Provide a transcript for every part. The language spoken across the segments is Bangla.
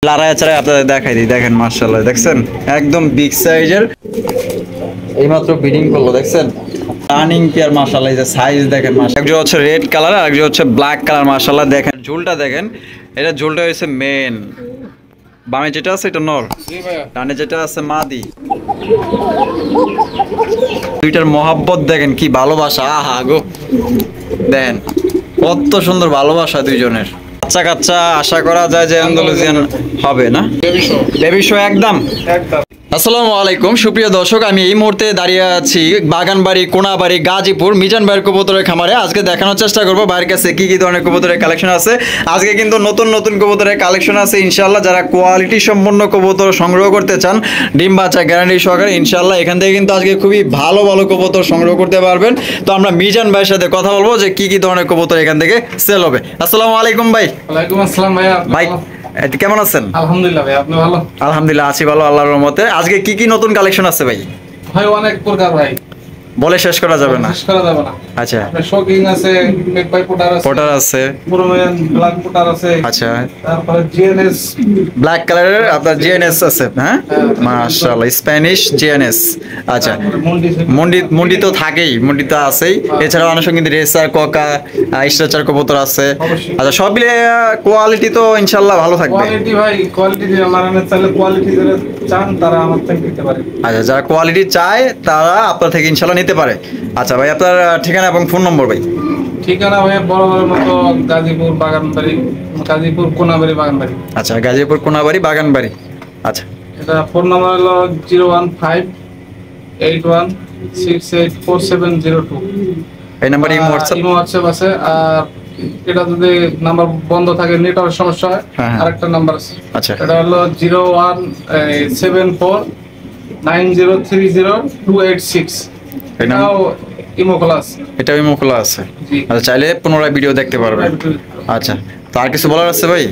লারায়া চারাই আপনাদের দেখাই দিই, দেখেন মাশাআল্লাহ, দেখছেন একদম বিগ সাইজের, এইমাত্র ব্রিডিং করলো, দেখছেন রানিং পেয়ার মাশাআল্লাহ। এই যে সাইজ দেখেন মাশাআল্লাহ, একজন হচ্ছে রেড কালার আর একজন হচ্ছে ব্ল্যাক কালার মাশাআল্লাহ। দেখেন ঝুলটা দেখেন, এটা ঝুলটা হচ্ছে মেন, বামে যেটা আছে এটা নর, ডানে যেটা আছে মাদি। দুইটার মহাব্বত দেখেন, কি ভালোবাসা, আহা গো, দেখেন কত সুন্দর ভালোবাসা দুইজনের। বাচ্চা কাচ্চা আশা করা যায় যে অ্যান্ডালুসিয়ান হবে না, বেবি শো একদম। আসসালামু আলাইকুম সুপ্রিয় দর্শক, আমি এই মুহূর্তে দাঁড়িয়ে আছি বাগানবাড়ি কোনাবাড়ি গাজীপুর মিজান ভাইয়ের কবুতরের খামারে। আজকে দেখানোর চেষ্টা করবো ভাইয়ের কাছে কি কি ধরনের কবুতরের কালেকশন আছে। আজকে কিন্তু নতুন নতুন কবুতরের কালেকশন আছে ইনশাল্লাহ। যারা কোয়ালিটি সম্পন্ন কবুতর সংগ্রহ করতে চান ডিম বাচ্চা গ্যারান্টি সহকারে ইনশাল্লাহ, এখান থেকে কিন্তু আজকে খুবই ভালো ভালো কবুতর সংগ্রহ করতে পারবেন। তো আমরা মিজান ভাইয়ের সাথে কথা বলবো যে কি কি ধরনের কবুতর এখান থেকে সেল হবে। আসসালামু আলাইকুম ভাই। ওয়ালাইকুম আসসালাম ভাইয়া। ভাই কেমন আছেন? আলহামদুলিল্লাহ ভাই, আপনি ভালো? আলহামদুলিল্লাহ আছি ভালো আল্লাহর রহমতে। আজকে কি কি নতুন কালেকশন আছে ভাই? ভাই অনেক প্রকার ভাই, বলে শেষ করা যাবে না। শেষ করা যাবে না। আচ্ছা, আপনার শোকিং আছে, মেকবাই পোটার আছে, পোটার আছে, পুরোমেন ব্ল্যাক পোটার আছে। আচ্ছা, তারপরে জিএনএস ব্ল্যাক কালারের আপনার জিএনএস আছে, হ্যাঁ মাশাআল্লাহ, স্প্যানিশ জিএনএস। আচ্ছা, মুন্ডি তো থাকেই, মুন্ডি তো আছেই, এছাড়াও অনেক কিন্তু রেসার কোকা স্ট্রেচার কবুতর আছে। আচ্ছা, সব মিলে কোয়ালিটি তো ইনশাআল্লাহ ভালো থাকবে। কোয়ালিটি ভাই, কোয়ালিটি যে মারানোর চাইলে কোয়ালিটি যারা চান তারা আমার থেকে নিতে পারে। আচ্ছা, যারা কোয়ালিটি চায় তারা আপনার থেকে ইনশাআল্লাহ নিতে পারে। আচ্ছা ভাই, আপনার ঠিকানা এবং ফোন নম্বর ভাই? ঠিকানা ভাই বরাবরের মতো গাজীপুর বাগানবাড়ি, গাজীপুর কোনাবাড়ি বাগানবাড়ি। আচ্ছা, গাজীপুর কোনাবাড়ি বাগানবাড়ি। আচ্ছা, এটা ফোন নাম্বার হলো 01581684702। এই নাম্বারে ইমো হোয়াটসঅ্যাপ আছে। আর এটা যদি নাম্বার বন্ধ থাকে, নেটওয়ার্ক সমস্যা হয়, আরেকটা নাম্বার আছে। আচ্ছা, এটা হলো 01749030286। এটাও ইমো খোলা আছে। এটা ইমো খোলা আছে। আচ্ছা, চাইলে পুনরায় ভিডিও দেখতে পারবেন। আচ্ছা, তো আর কিছু বলার আছে ভাই?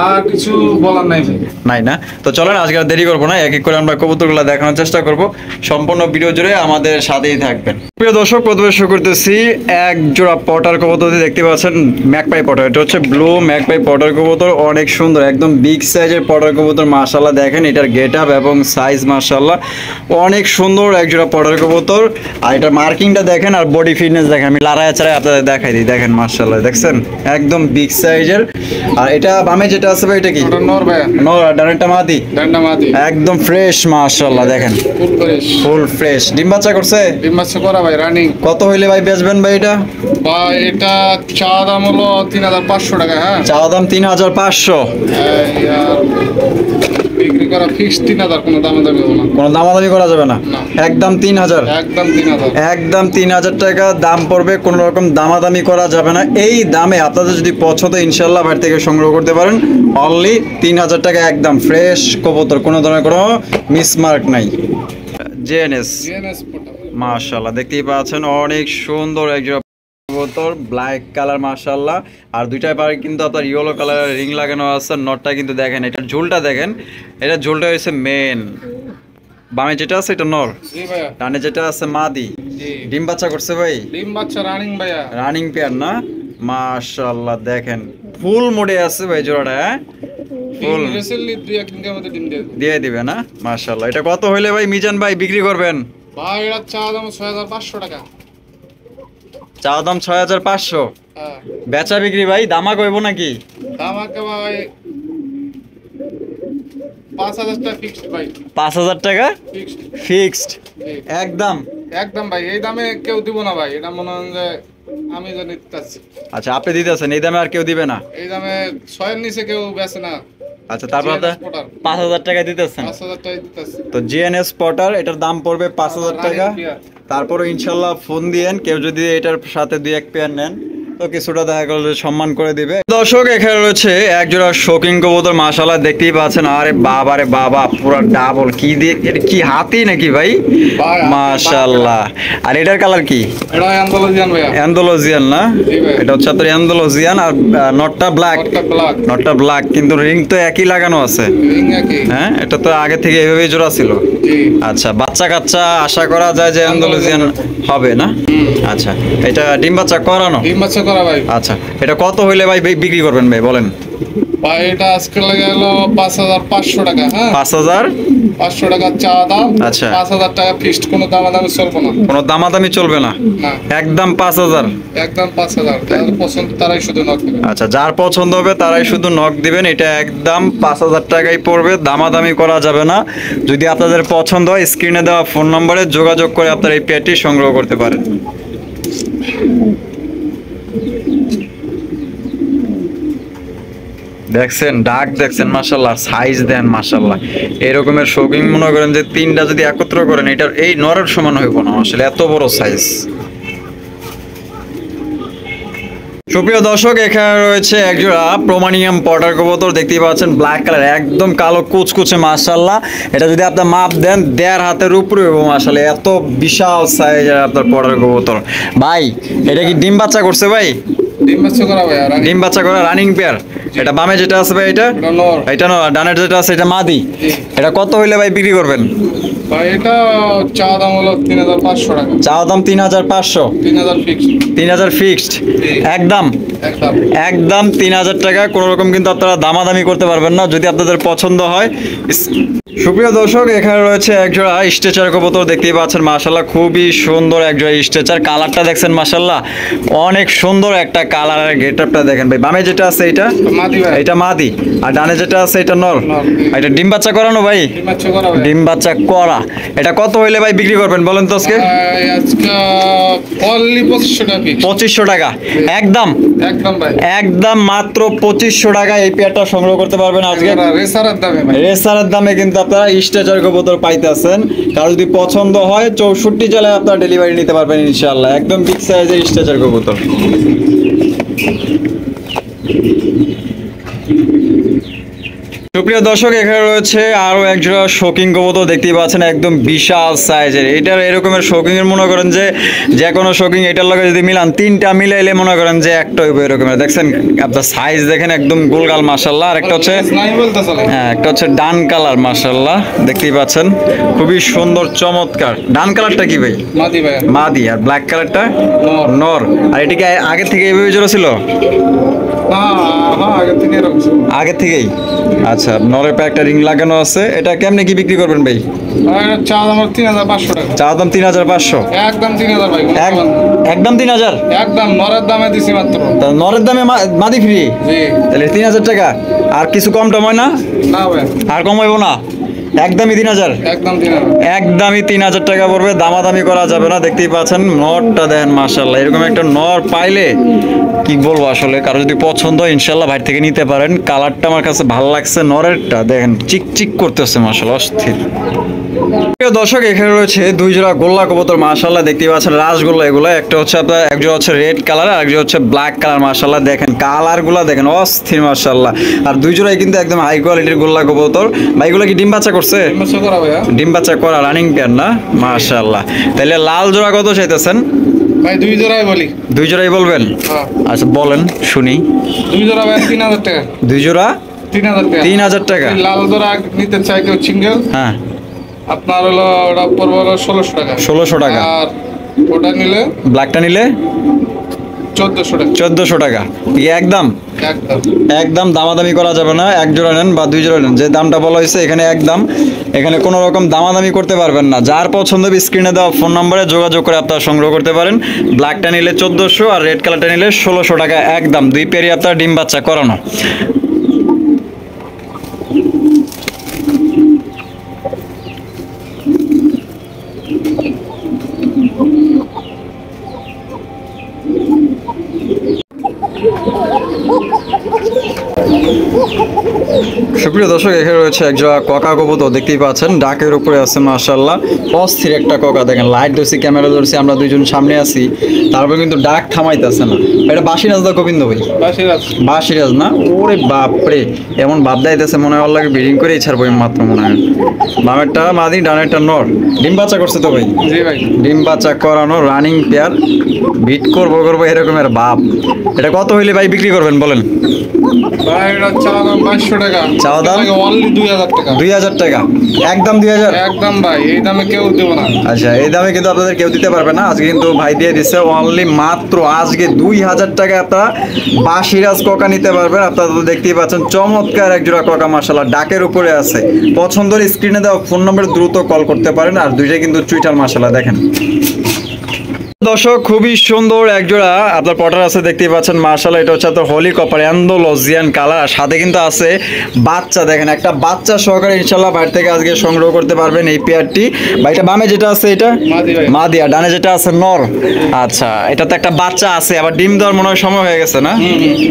আর কিছু বলার নাই ভাই। নাই না? তো চলেন আজকে আর দেরি করবো না, এক এক করে আমরা কবুতরগুলো দেখানোর চেষ্টা করব। সম্পূর্ণ ভিডিও জুড়ে আমাদের সাথেই থাকবেন। প্রিয় দর্শক, প্রথমে শুরু করতেছি এক জোড়া পটার কবুতর, দেখতে পাচ্ছেন ম্যাকপাই পটার। এটা হচ্ছে ব্লু ম্যাকপাই পটার কবুতর, অনেক সুন্দর, একদম বিগ সাইজের পটার কবুতর মাশাআল্লাহ। দেখেন এটার গেট আপ এবং সাইজ মাশাআল্লাহ অনেক সুন্দর এক জোড়া পটার কবুতর। আর এটার মার্কিংটা দেখেন আর বডি ফিটনেস দেখেন, আমি লারায়া চারাই আপনাদের দেখাই দিই, দেখেন মাশাআল্লাহ, দেখছেন একদম বিগ সাইজের। আর এটা বামে যেটা আছে ভাই, এটা কি নর ভাই? নর, ডানেরটা মাদি? ডান্ডা মাদি, একদম ফ্রেশ মাশাআল্লাহ, দেখেন ফুল ফ্রেশ। ডিম বাচ্চা করছে? ডিম বাচ্চা করা ভাই, রানিং। কত হইলে ভাই বেচবেন ভাই এটা? ভাই এটা চা দাম হলো 3500 টাকা। হ্যাঁ, চাওয়া দাম 3500। বিক্রি করা ফিক্স 3000, কোনো দামাদামি হবে না। কোনো দামাদামি করা যাবে না, একদম 3000। একদম 3000, একদম 3000 টাকা দাম পড়বে, কোনো রকম দামাদামি করা যাবে না। এই দামে আপনাদের যদি পছন্দ ইনশাল্লাহ বাড়ি থেকে সংগ্রহ করতে পারেন। অনলি 3000 টাকা, একদম ফ্রেশ কবুতর, কোনো ধরনের কোনো মিসমার্ক নাই। জেএনএস মাশাআল্লাহ, দেখতেই পাচ্ছেন অনেক সুন্দর একজন কবুতর, ব্ল্যাক কালার মাশাআল্লাহ। আর দুইটাই পারে কিন্তু আপনার ইয়েলো কালারের রিং লাগানো আছে। নটটা কিন্তু দেখেন, এটার ঝুলটা দেখেন, এটা ঝুলটা হচ্ছে মেন, বামে যেটা আছে এটা নর, ডানে যেটা আছে মাদি। ডিম বাচ্চা করছে ভাই? ডিম বাচ্চা রানিং ভাইয়া, রানিং পেয়ার না? মাশাআল্লাহ, দেখেন ফুল মোডে আছে ভাই জোড়াটা। হ্যাঁ, ফুল রিসেন্টলি 2-1 দিনের মধ্যে ডিম দিয়ে দিবে না? মাশাআল্লাহ। এটা কত হইলে ভাই মিজান ভাই বিক্রি করবেন? ভাই এটা চা দাম 6500 টাকা। চা দাম 6500। হ্যাঁ, বেচা বিক্রি ভাই দামা কইব নাকি? দামাকে ভাই 5000 টাকা ফিক্সড ভাই। 5000 টাকা ফিক্সড? ফিক্সড একদম। একদম ভাই, এই দামে কেউ দিব না ভাই, এটা মনে হয় যে আমি জানি দিতেছি। আচ্ছা, আপনি দিতেছেন, এই দামে আর কেউ দিবে না? এই দামে 6 এর নিচে কেউ বেচে না। আচ্ছা, তারপর আপনার 5000 টাকা দিতেছেন? 5000 টাকা দিতেছি। তো জিএনএস পটার, এটার দাম পড়বে 5000 টাকা। তারপরে ইনশাল্লাহ ফোন দিয়েন, কেউ যদি এটার সাথে 2-1 পেয়ার নেন তো কিছুটা দেখা গেল সম্মান করে দিবে। দর্শক, এখানে রয়েছে এক জোড়া শৌকিং কবুতর মাশাআল্লাহ, দেখতেই পাচ্ছেন। আরে বাবা রে বাবা, পুরো ডাবল, কি দিয়ে, এটা কি হাতি নাকি ভাই? মাশাআল্লাহ। আর এটার কালার কি? এটা অ্যান্ডালুজিয়ান ভাইয়া। অ্যান্ডালুজিয়ান না? এটা হচ্ছে আপনার অ্যান্ডালুজিয়ান। আর নটটা ব্ল্যাক? নটটা ব্ল্যাক, কিন্তু রিং তো একই লাগানো আছে। রিং একই? হ্যাঁ, এটা তো আগে থেকে এভাবেই জোড়া ছিল। আচ্ছা, বাচ্চা কাচ্চা আশা করা যায় যে অ্যান্ডালুজিয়ান হবে না? আচ্ছা, এটা ডিম বাচ্চা করানো? ডিম বাচ্চা করা ভাই। আচ্ছা, এটা কত হইলে ভাই বিক্রি করবেন ভাই বলেন? ভাই এটা আজকে লাগে হলো 5500 টাকা। হ্যাঁ 5500 টাকা চা দাম। আচ্ছা। 5000 টাকা ফিক্সড, কোনো দামাদামি চলবে না। কোনো দামাদামি চলবে না, না একদম 5000। একদম 5000। যাদের পছন্দ তারাই শুধু নক দিবেন। আচ্ছা, যার পছন্দ হবে তারাই শুধু নক দিবেন। এটা একদম 5000 টাকাই পড়বে, দামাদামি করা যাবে না। যদি আপনাদের পছন্দ হয় স্ক্রিনে দেওয়া ফোন নম্বরে যোগাযোগ করে আপনারা এই পেয়ারটি সংগ্রহ করতে পারেন। দেখছেন ডাক, দেখছেন মাশাআল্লাহ, সাইজ দেন মাশাআল্লাহ। এরকমের শৌকিং মনে করেন যে তিনটা যদি একত্র করেন এটা এই নরের সমান হইব না আসলে, এত বড় সাইজ। সুপ্রিয় দর্শক, এখানে রয়েছে একজোড়া প্রোমানিয়াম পটার কবুতর, দেখতেই পাচ্ছেন ব্ল্যাক কালার, একদম কালো কুচকুচে মাশাআল্লাহ। এটা যদি আপনি মাপ দেন 1.5 হাতের উপরে হইব মাশাআল্লাহ, এত বিশাল সাইজের আপনার পটার কবুতর। ভাই এটা কি ডিম বাচ্চা করছে ভাই? ডিম বাচ্চা করা ভাই, আর ডিম বাচ্চা করা রানিং পেয়ার। এটা বামে যেটা আছে ভাই এটা নর। এটা নর, ডানের যেটা আছে এটা মাদি। এটা কত হইলে ভাই বিক্রি করবেন? ভাই এটা চা দাম হলো 3500 টাকা। চা দাম 3500। 3000 ফিক্সড। 3000 ফিক্সড একদম। একদম একদম 3000 টাকা, কোনো রকম কিন্তু আপনারা দামাদামি করতে পারবেন না যদি আপনাদের পছন্দ হয়। সুপ্রিয় দর্শক, এখানে রয়েছে একজোড়া স্ট্রেচার কবুতর, দেখতেই পাচ্ছেন মাশাআল্লাহ, খুবই সুন্দর একজোড়া স্ট্রেচার। কালারটা দেখছেন মাশাআল্লাহ, অনেক সুন্দর একটা কালার। আর গেটআপটা দেখেন ভাই, বামে যেটা আছে এটা মাদি ভাই। এটা মাদি, আর ডানে যেটা আছে এটা নর। নর। এটা ডিম বাচ্চা করানো ভাই? ডিম বাচ্চা করা ভাই। ডিম বাচ্চা করা। এটা কত হইলে ভাই বিক্রি করবেন বলেন তো আজকে? ভাই আজকে অনলি 2500 টাকা ফিক্সড। 2500 টাকা একদম। একদম ভাই, একদম মাত্র 2500 টাকা এই পেয়ারটা সংগ্রহ করতে পারবেন আজকে রেসারের দামে ভাই। রেসারের দামে কিন্তু আপনারা স্ট্রেচার কবুতর পাইতেছেন। কারো যদি পছন্দ হয় 64 জেলায় আপনারা ডেলিভারি নিতে পারবেন ইনশাআল্লাহ। একদম বিগ সাইজের স্ট্রেচার কবুতর। সুপ্রিয় দর্শক, এখানে রয়েছে আরো একজোড়া শৌকিং কবুতর, দেখতেই পাচ্ছেন একদম বিশাল সাইজের। এটার এরকমের শৌকিং এর মনে করেন যে কোনো শৌকিং এটার লগে যদি মিলান, তিনটা মিলাইলে মনে করেন যে একটা হইব এরকমের। দেখছেন আপনার সাইজ দেখেন, একদম গোলগাল মাশাআল্লাহ। আর একটা হচ্ছে নাই বলতে চলে। হ্যাঁ, একটা হচ্ছে ডান কালার মাশাআল্লাহ, দেখতেই পাচ্ছেন খুবই সুন্দর চমৎকার। ডান কালারটা কি ভাই? মাদি ভাই। মাদি। আর ব্ল্যাক কালারটা নর। নর। আর এটা কি আগে থেকে এইভাবে জোড়া ছিল? হ্যাঁ হ্যাঁ, আগে থেকে এরকম ছিল। আগে থেকেই। আচ্ছা, নরের পা একটা রিং লাগানো আছে। এটা কেমনে কি বিক্রি করবেন ভাই? আর চা দাম হলো 3500 টাকা। চা দাম 3500। একদম 3000 ভাই। কোনো এক দাম না। একদম 3000। একদম নরের দামে দিছি মাত্র। তা নরের দামে মাদি ফ্রি, জি তাহলে 3000 টাকা। আর কিছু কম টম হয় না? না ভাই, আর কম হইব না, একদমই 3000। একদম 3000। একদমই 3000 টাকা পড়বে, দামাদামি করা যাবে না। দেখতেই পাচ্ছেন নরটা দেখেন মাশাআল্লাহ, এরকম একটা নর পাইলে কি বলবো আসলে, কারো যদি পছন্দ হয় ইনশাআল্লাহ ভাই থেকে নিতে পারেন। কালারটা আমার কাছে ভালো লাগছে, নরেরটা দেখেন চিকচিক করতেছে মাশাআল্লাহ, অস্থির। প্রিয় দর্শক, এখানে রয়েছে দুই জোড়া গোল্লা কবুতর মাশাআল্লাহ, দেখতেই পাচ্ছেন রাসগোল্লা এগুলো। একটা হচ্ছে আপনার একজোড়া হচ্ছে রেড কালার, আর একজোড়া হচ্ছে ব্ল্যাক কালার মাশাআল্লাহ। দেখেন কালারগুলো দেখেন অস্থির মাশাআল্লাহ। আর দুই জোড়াই কিন্তু একদম হাই কোয়ালিটির গোল্লা কবুতর। ভাই এগুলো কি ডিম বাচ্চা করছে? ডিম বাচ্চা করা ভাইয়া। ডিম বাচ্চা করা রানিং পেয়ার না মাশাআল্লাহ। তাহলে লাল জোড়া কত চাইতেছেন? ভাই দুই জোড়াই বলি। দুই জোড়াই বলবেন? হ্যাঁ আচ্ছা বলেন শুনি। দুই জোড়া ভাই 3000 টাকা। দুই জোড়া 3000 টাকা। 3000 টাকা। এই লাল জোড়া নিতে চাই কেউ সিঙ্গেল, হ্যাঁ আপনার হলো ওটা পড়বে হলো 1600 টাকা। 1600 টাকা। আর ওটা নিলে ব্ল্যাকটা নিলে 1400 টাকা। 1400 টাকা। কি একদম? একদম একদম দামাদামি করা যাবে না। এক জোড়া নেন বা দুই জোড়া নেন, যে দামটা বলা হয়েছে এখানে একদম, এখানে কোনো রকম দামাদামি করতে পারবেন না। যার পছন্দ হবে স্ক্রিনে দেওয়া ফোন নম্বরে যোগাযোগ করে আপনারা সংগ্রহ করতে পারেন। ব্ল্যাকটা নিলে 1400 আর রেড কালারটা নিলে 1600 টাকা একদম। দুই পেয়ারই আপনার ডিম বাচ্চা করানো। সুপ্রিয় দর্শক, এখানে রয়েছে একজোড়া ককা কবুতর, দেখতেই পাচ্ছেন ডাকের উপরে আছে মাশাআল্লাহ, অস্থির একটা ককা। দেখেন লাইট ধরছি, ক্যামেরা ধরছি, আমরা দুইজন সামনে আছি, তারপর কিন্তু ডাক থামাইতেছে না। এটা বাসিরাজ দা গোবিন্দ ভাই? বাসিরাজ। বাসিরাজ না? ওরে বাপরে, এমন ভাব দাইতেছে মনে হয় লাগে ব্রিডিং করেই ছাড়বো মাত্র মনে হয়। বামেরটা মাদি, ডানেরটা নর। ডিম বাচ্চা করছে তো ভাই? জি ভাই। ডিম বাচ্চা করানো রানিং পেয়ার, বিট করবো এরকমের ভাব। এটা কত হইলে ভাই বিক্রি করবেন বলেন? ভাই এটা চাওয়া দাম 2200 টাকা। চাওয়া দাম? অনলি 2000 টাকা। 2000 টাকা, একদম 2000। একদম ভাই, এই দামে কেউ দেবো না। আচ্ছা, এই দামে কিন্তু আপনাদের কেউ দিতে পারবে না। আজকে কিন্তু ভাই দিয়ে দিচ্ছে অনলি মাত্র আজকে 2000 টাকা আপনারা বাসিরাজ কোকা নিতে পারবেন। আপনারা তো দেখতেই পাচ্ছেন চমৎকার এক জোড়া কোকা, মাশাআল্লাহ ডাকের উপরে আছে। পছন্দের স্ক্রিনে দেওয়া ফোন নম্বরে দ্রুত কল করতে পারেন। আর দুইটাই কিন্তু চুইটাল, মাশাআল্লাহ দেখেন দর্শক, খুবই সুন্দর এক জোড়া আপনার পটার আছে, দেখতেই পাচ্ছেন মার্শাল। এটা হচ্ছে আপনার হোলি কপার অ্যান্ডোলজিয়ান কালার, সাথে কিন্তু আছে বাচ্চা। দেখেন একটা বাচ্চা সহকারে ইনশাল্লাহ বাইরে থেকে আজকে সংগ্রহ করতে পারবেন এই পেয়ারটি। বা এটা বামে যেটা আছে এটা মাদি, আর ডানে যেটা আছে নর। আচ্ছা, এটাতে একটা বাচ্চা আছে, আবার ডিম দেওয়ার মনে হয় সময় হয়ে গেছে না?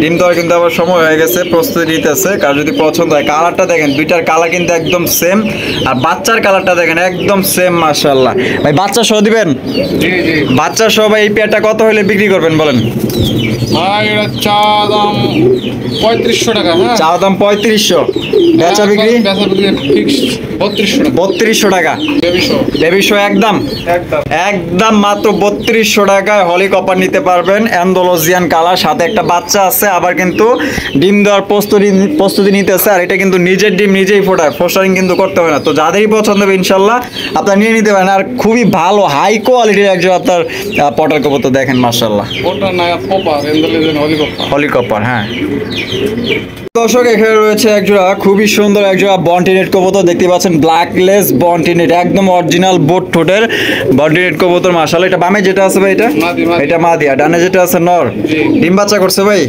ডিম দেওয়ার কিন্তু আবার সময় হয়ে গেছে, প্রস্তুতি নিতেছে। কার যদি পছন্দ হয়, কালারটা দেখেন, দুইটার কালার কিন্তু একদম সেম। আর বাচ্চার কালারটা দেখেন একদম সেম, মাশাআল্লাহ। ভাই বাচ্চা সহ দিবেন? বাচ্চা সবাই এই পেয়ারটা কত হলে বিক্রি করবেন বলেন? ভাই এটা চা দাম 3500 টাকা। হ্যাঁ, চা দাম 3500, বেচা বিক্রি বেচা বিক্রি ফিক্সড 3200 টাকা। 3200 টাকা বেবি শো একদম একদম একদম মাত্র 3200 টাকায় হলি কপার নিতে পারবেন, অ্যান্ডোলজিয়ান কালার, সাথে একটা বাচ্চা আছে। আবার কিন্তু ডিম দেওয়ার প্রস্তুতি নিতেছে। আর এটা কিন্তু নিজের ডিম নিজেই ফোটায়, ফোস্টারিং কিন্তু করতে হয় না। তো যাদেরই পছন্দ হবে ইনশাল্লাহ আপনারা নিয়ে নিতে পারেন। আর খুবই ভালো হাই কোয়ালিটির একজন আপনার পটার কবুতর দেখেন, মাশাআল্লাহ। ওটা না পপা এন্ডোলেজেন হলি কপার, হ্যাঁ দর্শক, এখানে রয়েছে একজোড়া খুবই সুন্দর একজোড়া বন্টিনেট কবুতর, দেখতে পাচ্ছেন ব্ল্যাকলেস বন্টিনেট, একদম অরিজিনাল বোট ঠোঁটের বন্টিনেট কবুতর, মাশাআল্লাহ। এটা বামে যেটা আছে ভাই, এটা মাদি, আর ডানে যেটা আছে নর। ডিম বাচ্চা করছে ভাই?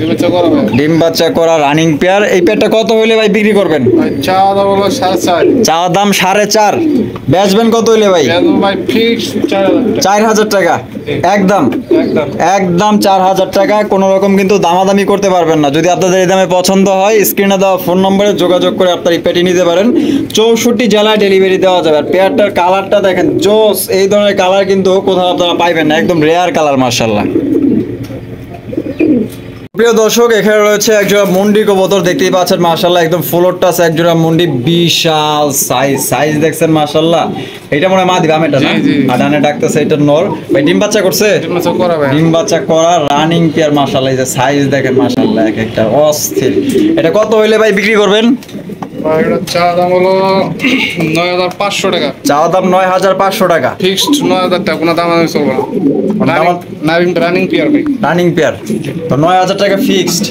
ডিম বাচ্চা করা রানিং পেয়ার। এই পেয়ারটা কত হইলে ভাই বিক্রি করবেন? চাওয়া দাম হলো 4.5। চাওয়া দাম 4.5, বেচবেন কত হইলে ভাই? ভাই ফিক্স 4000 টাকা, একদম একদম 4000 টাকা। কোনো রকম কিন্তু দামাদামি করতে পারবেন না। যদি আপনাদের এই দামে পছন্দ হয়, স্ক্রিনে দেওয়া ফোন নম্বরে যোগাযোগ করে আপনার এই পেটি নিতে পারেন। 64 জেলায় ডেলিভারি দেওয়া যাবে। আর পেয়ারটার কালারটা দেখেন জোস, এই ধরনের কালার কিন্তু কোথাও আপনারা পাইবেন না, একদম রেয়ার কালার, মাশাআল্লাহ। প্রিয় দর্শক, এখানে রয়েছে একজোড়া মুন্ডি কবুতর, দেখতেই পাচ্ছেন মাশাআল্লাহ, একদম ফুলর টাচ একজোড়া মুন্ডি, বিশাল সাইজ দেখছেন মাশাআল্লাহ। এটা মনে হয় মাদি, বামেটা না? আর ডানে ডাকতেছে এটা নর। ভাই ডিম বাচ্চা করছে? ডিম বাচ্চা করা রানিং পেয়ার, মাশাআল্লাহ। এই যে সাইজ দেখেন মাশাআল্লাহ, এক একটা অস্থির। এটা কত হইলে ভাই বিক্রি করবেন? চা দাম হলো 9500 টাকা। চা দাম 9500 টাকা, ফিক্সড 9000 টাকা, কোনো দাম আমি চলবে না। রানিং পেয়ার ভাই, রানিং পেয়ার। তো 9000 টাকা ফিক্সড,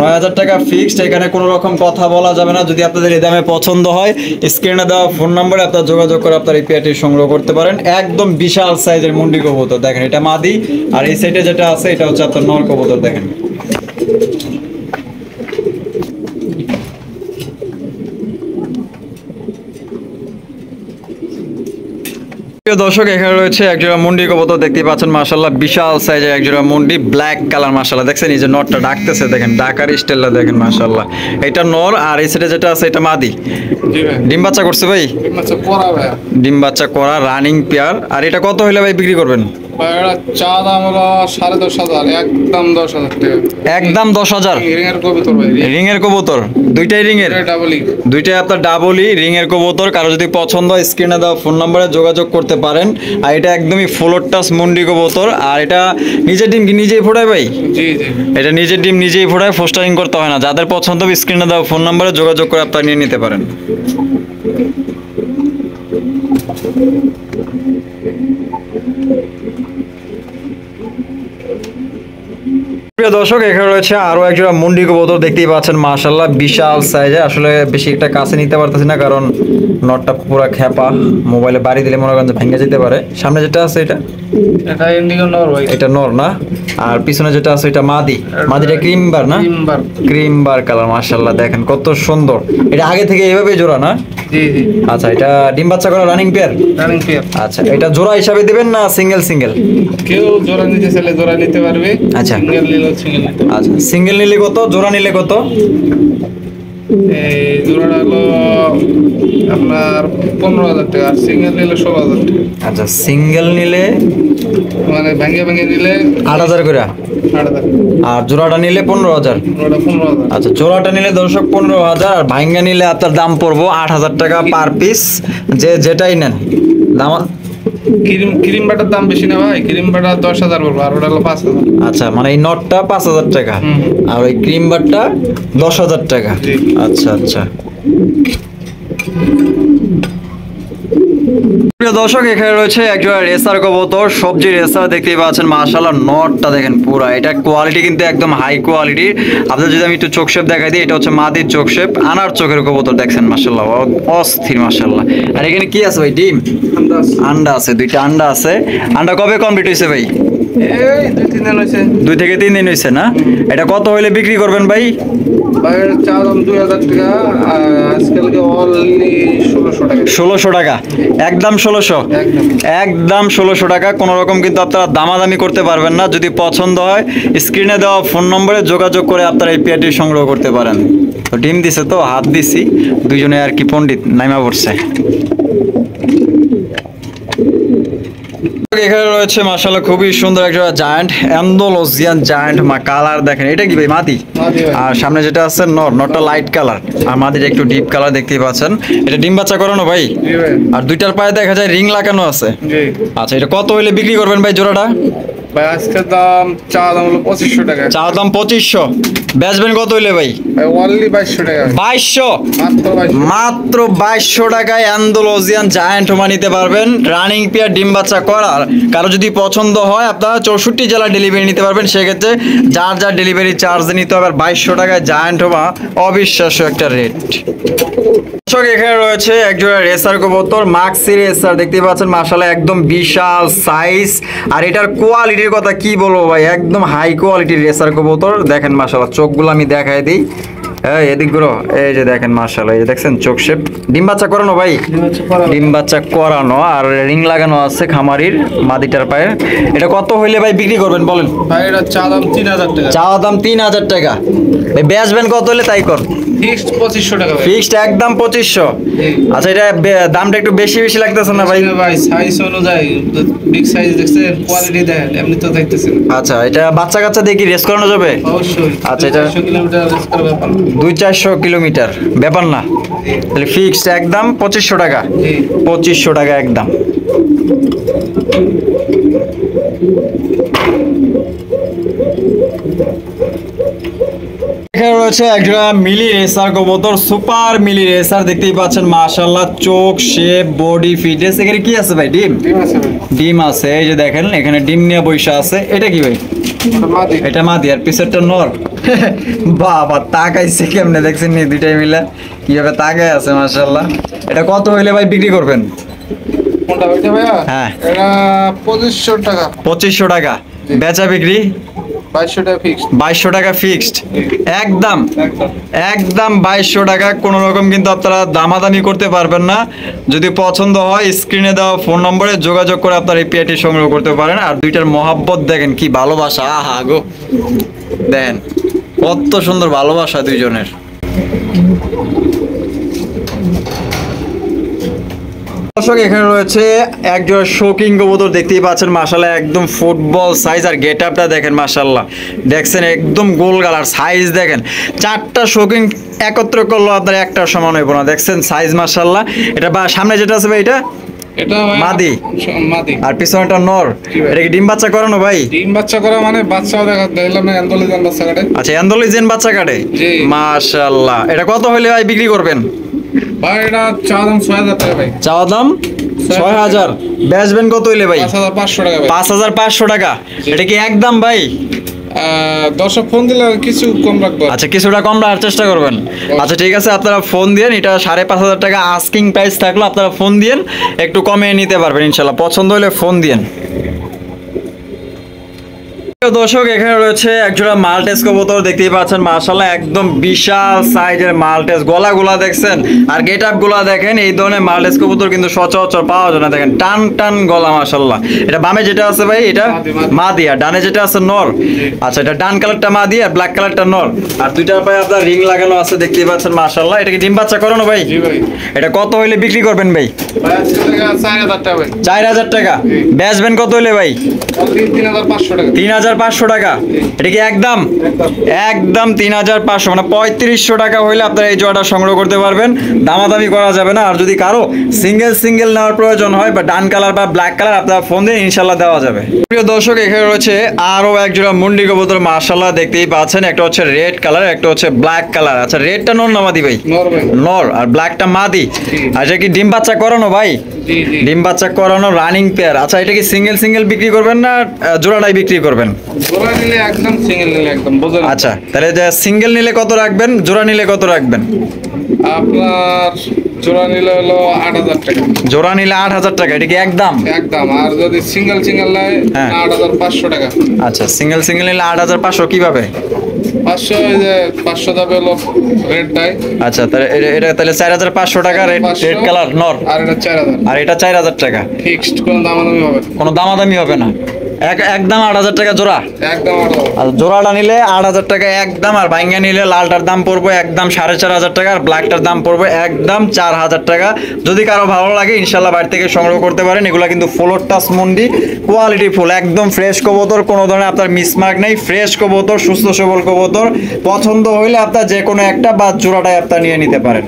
9000 টাকা ফিক্সড। এখানে কোনো রকম কথা বলা যাবে না। যদি আপনাদের এই দামে পছন্দ হয়, স্ক্রিনে দেওয়া ফোন নম্বরে আপনারা যোগাযোগ করে আপনার এই পেয়ারটি সংগ্রহ করতে পারেন। একদম বিশাল সাইজের মুন্ডি কবুতর দেখেন, এটা মাদি। আর এই সাইডে যেটা আছে এটা হচ্ছে আপনার নর কবুতর দেখেন। দর্শক, এখানে রয়েছে একজোড়া মুন্ডি কবুতর, দেখতে পাচ্ছেন মাশাআল্লাহ, বিশাল সাইজের একজোড়া মুন্ডি, ব্ল্যাক কালার, মাশাআল্লাহ। দেখছেন এই যে নরটা ডাকতেছে, দেখেন ডাকার স্টাইলটা দেখেন, মাশাআল্লাহ। এটা নর, আর এই সাইডে যেটা আছে এটা মাদি। ডিম বাচ্চা করছে ভাই? ডিম বাচ্চা করা রানিং পেয়ার। আর এটা কত হইলে ভাই বিক্রি করবেন? চা দাম হলো 10,500, একদম 10,000 টাকা, একদম 10,000। রিং এর কবুতর, দুইটাই রিং এর, দুইটাই আপনার ডাবলই রিং এর কবুতর। কারো যদি পছন্দ হয়, স্ক্রিনে দেওয়া ফোন নম্বরে যোগাযোগ করতে পারেন। আর এটা একদমই ফুলর টাচ মুন্ডি কবুতর। আর এটা নিজের ডিম কি নিজেই ফোটায় ভাই? এটা নিজের ডিম নিজেই ফোটায়, ফোস্টারিং করতে হয় না। যাদের পছন্দ হবে, স্ক্রিনে দেওয়া ফোন নম্বরে যোগাযোগ করে আপনারা নিয়ে নিতে পারেন। প্রিয় দর্শক, এখানে রয়েছে আরো একজোড়া মুন্ডি কবুতর, দেখতেই পাচ্ছেন মাশাআল্লাহ, বিশাল সাইজে। আসলে বেশি একটা কাছে নিতে পারতেছি না, কারণ নটটা পুরো খেপা, মোবাইলে বাড়ি দিলে মনে করেন ভেঙে যেতে পারে। সামনে যেটা আছে এটা ইন্ডিগো নর ভাই, এটা নর না? আর পিছনে যেটা আছে এটা মাদি। মাদিটা ক্রিম বার না? ক্রিম বার কালার, মাশাআল্লাহ দেখেন কত সুন্দর। এটা আগে থেকে এইভাবে জোড়া না? আচ্ছা, এটা ডিম বাচ্চা করা রানিং পেয়ার। আচ্ছা, এটা জোড়া হিসাবে দিবেন না সিঙ্গেল? কেউ জোড়া নিতে চাইলে জোড়া নিতে পারবে। আচ্ছা, সিঙ্গেল নিলে সিঙ্গেল নিতে পারবে। আচ্ছা, সিঙ্গেল নিলে কত, জোড়া নিলে কত? এই জোড়াটা হলো আপনার 15,000 টাকা, আর সিঙ্গেল নিলে 16,000 টাকা। আচ্ছা, সিঙ্গেল নিলে মানে ভেঙে নিলে 8,000 করে, 8,000, আর জোড়াটা নিলে 15,000। জোড়াটা 15,000। আচ্ছা, জোড়াটা নিলে দর্শক 15,000, আর ভাঙ্গা নিলে আপনার দাম পড়বো 8,000 টাকা পার পিস, যে যেটাই নেন। দাম ক্রিম বাটার দাম বেশি না ভাই, ক্রিম বাটার 10,000 বলবো, আর ওটা হলো 5,000। আচ্ছা, মানে এই নটটা 5,000 টাকা আর ওই ক্রিম বারটা 10,000 টাকা। জি। আচ্ছা আচ্ছা। প্রিয় দর্শক, এখানে রয়েছে একজোড়া রেসার কবুতর, সবজি রেসার দেখতেই পাচ্ছেন। মাশাআল্লাহ, নটটা দেখেন পুরা, এটা কোয়ালিটি কিন্তু একদম হাই কোয়ালিটি। আপনাদের যদি আমি একটু চোখ শেপ দেখাই দিই, এটা হচ্ছে মাদির চোখ শেপ, আনার চোখের কবুতর দেখছেন। মাশাআল্লাহ, অস্থির মাশাআল্লাহ। আর এখানে কি আছে ভাই? ডিম, আন্ডা আছে, দুইটা আন্ডা আছে। আন্ডা কবে কমপ্লিট হয়েছে ভাই? এই 2-3 দিন হয়েছে। 2 থেকে 3 দিন হয়েছে না? এটা কত হইলে বিক্রি করবেন ভাই? বাইরের চা দাম 2,000 টাকা, আর আজকালকে অনলি 1,600 টাকা। 1600 টাকা, একদম 1600, একদম। একদম 1600 টাকা। কোনো রকম কিন্তু আপনারা দামাদামি করতে পারবেন না। যদি পছন্দ হয় স্ক্রিনে দেওয়া ফোন নম্বরে যোগাযোগ করে আপনারা এই পেয়ারটি সংগ্রহ করতে পারেন। তো ডিম দিছে, তো হাত দিছি, দুইজনে আর কি পণ্ডিত নাইমা পড়ছে। এখানে রয়েছে মাশাআল্লাহ খুবই সুন্দর একটা জায়ান্ট, অ্যান্ডালুসিয়ান জায়ান্ট। কালার দেখেন, এটা কি ভাই? মাদি। মাদি ভাই। আর সামনে যেটা আছে নটটা লাইট কালার, আর মাদিটা একটু ডিপ কালার দেখতেই পাচ্ছেন। এটা ডিম বাচ্চা করানো ভাই? জি ভাই। আর দুইটার পায়ে দেখা যায় রিং লাগানো আছে। জি আচ্ছা, এটা কত হইলে বিক্রি করবেন ভাই জোড়াটা? ভাই, আজকের দাম চা দাম হলো 2,500 টাকা। চা দাম 2500, বেচবেন কত হইলে ভাই? ভাই অনলি 2,200 টাকা। 2200, মাত্র 2,200। মাত্র 2200 টাকায় অ্যান্ডালুসিয়ান জায়ান্ট হোমা নিতে পারবেন। রানিং পেয়ার, ডিম বাচ্চা করার। কারো যদি পছন্দ হয় আপনারা 64 জেলা ডেলিভারি নিতে পারবেন। সেক্ষেত্রে যার যার ডেলিভারি চার্জ নিতে হবে। আর 2200 টাকায় জায়ান্ট হোমা, অবিশ্বাস্য একটা রেট। দর্শক, এখানে রয়েছে একজোড়া রেসার কবুতর, মাক্সি রেসার দেখতে পাচ্ছেন। মাশাআল্লাহ, একদম বিশাল সাইজ। আর এটার কোয়ালিটির কথা কি বলবো ভাই, একদম হাই কোয়ালিটির রেসার কবুতর। দেখেন মাশাআল্লাহ, চোখগুলো আমি দেখাই দিই। এদিক গুলো, এই যে দেখেন মাশাআল্লাহ, এই যে দেখছেন চোখ শেপ। ডিম বাচ্চা করানো ভাই? ডিম বাচ্চা করানো, আর রিং লাগানো আছে খামারির মাদিটার পায়ে। এটা কত হইলে ভাই বিক্রি করবেন বলেন? ভাই এটা চা দাম 3,000 টাকা। চাওয়া দাম 3,000 টাকা। ভাই বেচবেন কত হলে তাই কর? ফিক্সড 2,500 টাকা ভাই। ফিক্সড একদম 2500। আচ্ছা, এটা দামটা একটু বেশি বেশি লাগতেছে না ভাই? ভাই সাইজ অনুযায়ী, বিগ সাইজ দেখছেন, কোয়ালিটি দেখেন, এমনি তো দেখতেছেন। আচ্ছা, এটা বাচ্চা কাচ্চা দিয়ে কি রেস করানো যাবে? অবশ্যই। আচ্ছা, এটা 400 কিলোমিটার রেস করার ব্যাপার। 200-400 কিলোমিটার ব্যাপার না? তাহলে ফিক্সড একদম 2500 টাকা। জি। 2500 টাকা একদম। এখানে রয়েছে একটা মিলি রেসার কবুতর, সুপার মিলি রেসার দেখতেই পাচ্ছেন। মাশাআল্লাহ, চোখ শেপ, বডি ফিটনেস। এখানে কি আছে ভাই? ডিম, ঠিক আছে ভাই। ডিম আছে। এই যে দেখেন এখানে ডিম নিয়ে বৈশা আছে। এটা কি ভাই? ওটা মাদি। এটা মাদি, আর পিছেরটা নর। বাবা, তাকাইছে কেমনে দেখছেন নি? দুইটাই মিলে কিভাবে তাকায় আছে মাশাআল্লাহ। এটা কত হইলে ভাই বিক্রি করবেন? কোনটা ওইটা ভাইয়া? হ্যাঁ। এটা 2,500 টাকা। 2500 টাকা বেচা বিক্রি? 2,200 টাকা ফিক্সড। 2200 টাকা ফিক্সড একদম, একদম। একদম 2200 টাকা। কোনো রকম কিন্তু আপনারা দামাদামি করতে পারবেন না। যদি পছন্দ হয় স্ক্রিনে দেওয়া ফোন নম্বরে যোগাযোগ করে আপনারা এই পেয়ারটি সংগ্রহ করতে পারেন। আর দুইটার মহাব্বত দেখেন, কি ভালোবাসা, আহা গো, দেখেন কত সুন্দর ভালোবাসা দুইজনের। দর্শক, এখানে রয়েছে একজোড়া শৌকিং কবুতর দেখতেই পাচ্ছেন। মাশাআল্লাহ, একদম ফুটবল সাইজ। আর গেট আপটা দেখেন মাশাআল্লাহ, দেখছেন একদম গোল গালার সাইজ দেখেন। 4টা শৌকিং একত্র করলো আপনার একটা সমান হইব না। দেখছেন সাইজ মাশাআল্লাহ। এটা বা সামনে যেটা আছে ভাই, এটা এটা ভাই মাদি। মাদি। আর পিছনেটা নর। জি ভাই। এটা কি ডিম বাচ্চা করানো ভাই? ডিম বাচ্চা করা মানে বাচ্চাও দেখলাম না, অ্যান্ডালুসিয়ান বাচ্চা কাটে। আচ্ছা, অ্যান্ডালুসিয়ান বাচ্চা কাটে। জি। মাশাআল্লাহ, এটা কত হইলে ভাই বিক্রি করবেন? ভাই এটা চা দাম 6,000 টাকা ভাই। চাওয়া দাম 6000, বেচবেন কত হইলে ভাই? 5,500 টাকা ভাই। 5500 টাকা। জি। এটা কি একদম ভাই? দর্শক ফোন দিলে আর কিছু কম রাখবো। আচ্ছা, কিছুটা কম রাখার চেষ্টা করবেন। আচ্ছা ঠিক আছে, আপনারা ফোন দিয়েন। এটা 5,500 টাকা আস্কিং প্রাইস থাকলো, আপনারা ফোন দিয়েন, একটু কমিয়ে নিতে পারবেন ইনশাল্লাহ। পছন্দ হলে ফোন দিয়েন। দর্শক, এখানে রয়েছে একজোড়া মাল্টেস কবুতর দেখতেই পাচ্ছেন। মাশাআল্লাহ, একদম বিশাল সাইজের মাল্টেস। গলাগুলা দেখছেন আর গেট আপ গুলা দেখেন। এই ধরনের মাল্টেস কবুতর কিন্তু সচরাচর পাওয়া যায় না। দেখেন টান টান গলা মাশাআল্লাহ। এটা বামে যেটা আছে ভাই, এটা মাদি, আর ডানে যেটা আছে নর। আচ্ছা, এটা ডান কালারটা মাদি আর ব্ল্যাক কালারটা নর। আর দুইটার পায়ে আপনার রিং লাগানো আছে দেখতেই পাচ্ছেন মাশাআল্লাহ। এটা কি ডিম বাচ্চা করানো ভাই? জি ভাই। এটা কত হইলে বিক্রি করবেন ভাই? ভাই আজকে টাকা 4,000 টাকা ভাই। 4000 টাকা। বেচবেন কত হইলে ভাই? 3,500 টাকা। 3500 3,500 টাকা, এটা কি একদম একদম 3,500, মানে 3500 টাকা হইলে আপনারা এই জোড়াটা সংগ্রহ করতে পারবেন, দামাদামি করা যাবে না। আর যদি কারো সিঙ্গেল নেওয়ার প্রয়োজন হয় বা ডান কালার বা ব্ল্যাক কালার, আপনারা ফোন দিয়ে ইনশাল্লাহ দেওয়া যাবে। প্রিয় দর্শক, এখানে রয়েছে আরো এক জোড়া মুন্ডি কবুতর, মাশাআল্লাহ দেখতেই পাচ্ছেন, একটা হচ্ছে রেড কালার, একটা হচ্ছে ব্ল্যাক কালার। আচ্ছা, রেডটা নর না মাদি ভাই? নর, আর ব্ল্যাকটা মাদি। আচ্ছা, কি ডিম বাচ্চা করানো ভাই? ডিম বাচ্চা করানো রানিং পেয়ার। আচ্ছা, এটা কি সিঙ্গেল বিক্রি করবেন না জোড়াটাই বিক্রি করবেন? জোড়া নিলে একদম, সিঙ্গেল নিলে একদম, বুঝলেন? আচ্ছা, তাহলে যে সিঙ্গেল নিলে কত রাখবেন, জোড়া নিলে কত রাখবেন? আপনার জোড়া নিলে হলো 8,000 টাকা। জোড়া নিলে 8,000 টাকা, এটা কি একদম? একদম। আর যদি সিঙ্গেল নেয়, হ্যাঁ। 8,500 টাকা। আচ্ছা, সিঙ্গেল নিলে 8,500 কিভাবে? 500, এই যে 500 দামে হলো রেড ডাই। আচ্ছা, তাহলে এটা তাহলে 4,500 টাকা রেড কালার নর, আর এটা 4,000। আর এটা 4,000 টাকা। ফিক্সড, কোনো দামাদামি হবে না। কোনো দামাদামি হবে না, একদম 8,000 টাকা জোড়া। একদম 8,000। আর জোড়াটা নিলে 8,000 টাকা একদম, আর ভাঙ্গা নিলে লালটার দাম পড়বে একদম 4,500 টাকা, আর ব্ল্যাকটার দাম পড়বে একদম 4,000 টাকা। যদি কারো ভালো লাগে ইনশাল্লাহ বাড়ি থেকে সংগ্রহ করতে পারেন। এগুলো কিন্তু ফ্লোর টাচ মুন্ডি, কোয়ালিটি ফুল, একদম ফ্রেশ কবুতর, কোনো ধরনের আপনার মিসমার্ক নেই, ফ্রেশ কবুতর, সুস্থ সবল কবুতর। পছন্দ হইলে আপনার যে কোনো একটা বা জোড়াটাই আপনার নিয়ে নিতে পারেন।